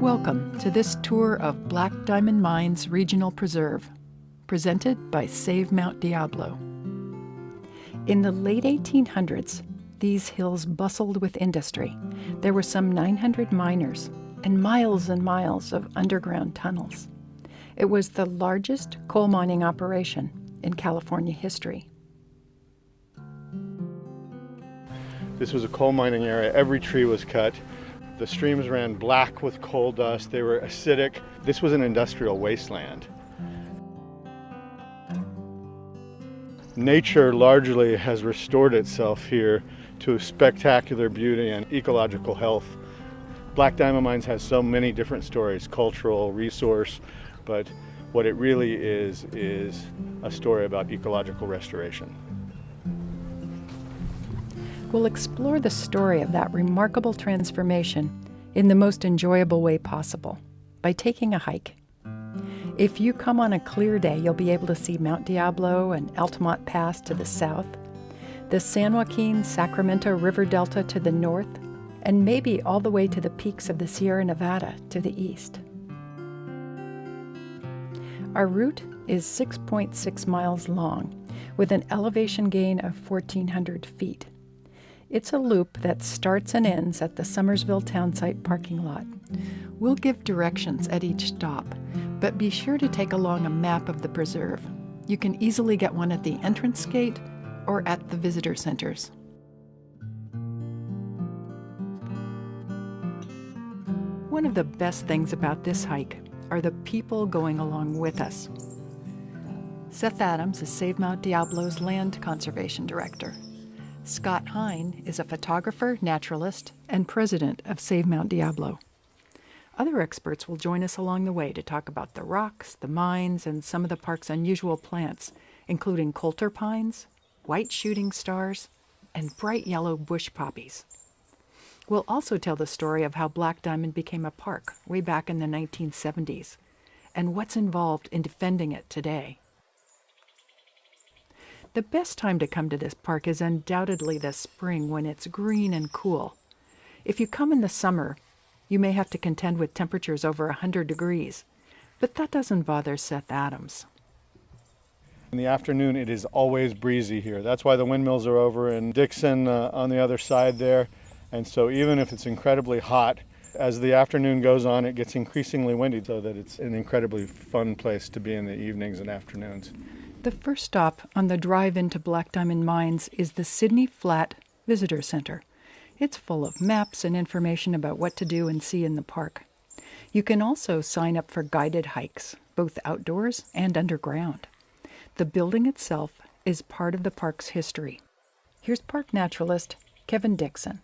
Welcome to this tour of Black Diamond Mines Regional Preserve, presented by Save Mount Diablo. In the late 1800s, these hills bustled with industry. There were some 900 miners and miles of underground tunnels. It was the largest coal mining operation in California history. This was a coal mining area. Every tree was cut. The streams ran black with coal dust. They were acidic. This was an industrial wasteland. Nature largely has restored itself here to spectacular beauty and ecological health. Black Diamond Mines has so many different stories, cultural, resource, but what it really is a story about ecological restoration. We'll explore the story of that remarkable transformation in the most enjoyable way possible, by taking a hike. If you come on a clear day, you'll be able to see Mount Diablo and Altamont Pass to the south, the San Joaquin-Sacramento River Delta to the north, and maybe all the way to the peaks of the Sierra Nevada to the east. Our route is 6.6 miles long, with an elevation gain of 1,400 feet. It's a loop that starts and ends at the Summersville Townsite parking lot. We'll give directions at each stop, but be sure to take along a map of the preserve. You can easily get one at the entrance gate or at the visitor centers. One of the best things about this hike are the people going along with us. Seth Adams is Save Mount Diablo's Land Conservation Director. Scott Hein is a photographer, naturalist, and president of Save Mount Diablo. Other experts will join us along the way to talk about the rocks, the mines, and some of the park's unusual plants, including coulter pines, white shooting stars, and bright yellow bush poppies. We'll also tell the story of how Black Diamond became a park way back in the 1970s, and what's involved in defending it today. The best time to come to this park is undoubtedly the spring when it's green and cool. If you come in the summer, you may have to contend with temperatures over 100 degrees, but that doesn't bother Seth Adams. In the afternoon, it is always breezy here. That's why the windmills are over in Dixon on the other side there. And so even if it's incredibly hot, as the afternoon goes on, it gets increasingly windy, so that it's an incredibly fun place to be in the evenings and afternoons. The first stop on the drive into Black Diamond Mines is the Sidney Flat Visitor Center. It's full of maps and information about what to do and see in the park. You can also sign up for guided hikes, both outdoors and underground. The building itself is part of the park's history. Here's park naturalist Kevin Dixon.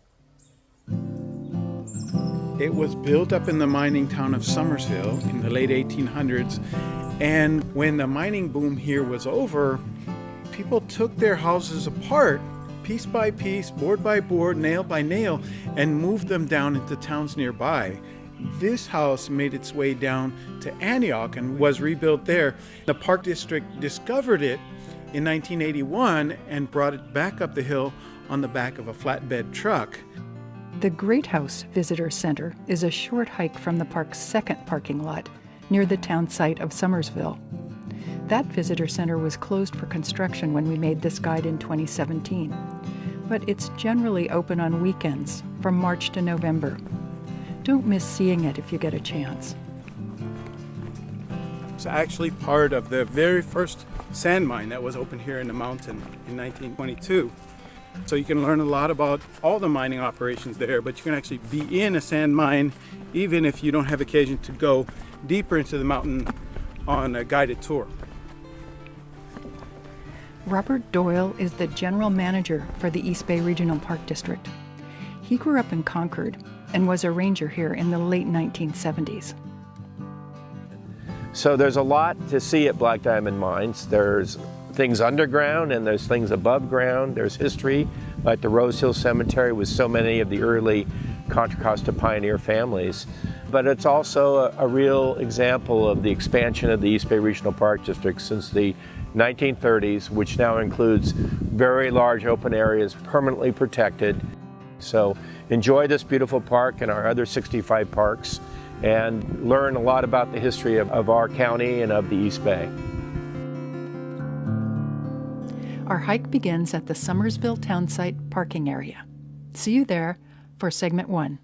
It was built up in the mining town of Summersville in the late 1800s. And when the mining boom here was over, people took their houses apart, piece by piece, board by board, nail by nail, and moved them down into towns nearby. This house made its way down to Antioch and was rebuilt there. The Park District discovered it in 1981 and brought it back up the hill on the back of a flatbed truck. The Great House Visitor Center is a short hike from the park's second parking lot, near the town site of Summersville. That visitor center was closed for construction when we made this guide in 2017, but it's generally open on weekends from March to November. Don't miss seeing it if you get a chance. It's actually part of the very first sand mine that was opened here in the mountain in 1922. So you can learn a lot about all the mining operations there, but you can actually be in a sand mine even if you don't have occasion to go deeper into the mountain on a guided tour. Robert Doyle is the general manager for the East Bay Regional Park District. He grew up in Concord and was a ranger here in the late 1970s. So there's a lot to see at Black Diamond Mines. There's things underground and there's things above ground. There's history, like the Rose Hill Cemetery with so many of the early Contra Costa pioneer families. But it's also a real example of the expansion of the East Bay Regional Park District since the 1930s, which now includes very large open areas permanently protected. So enjoy this beautiful park and our other 65 parks and learn a lot about the history of our county and of the East Bay. Our hike begins at the Summersville Townsite parking area. See you there for segment 1.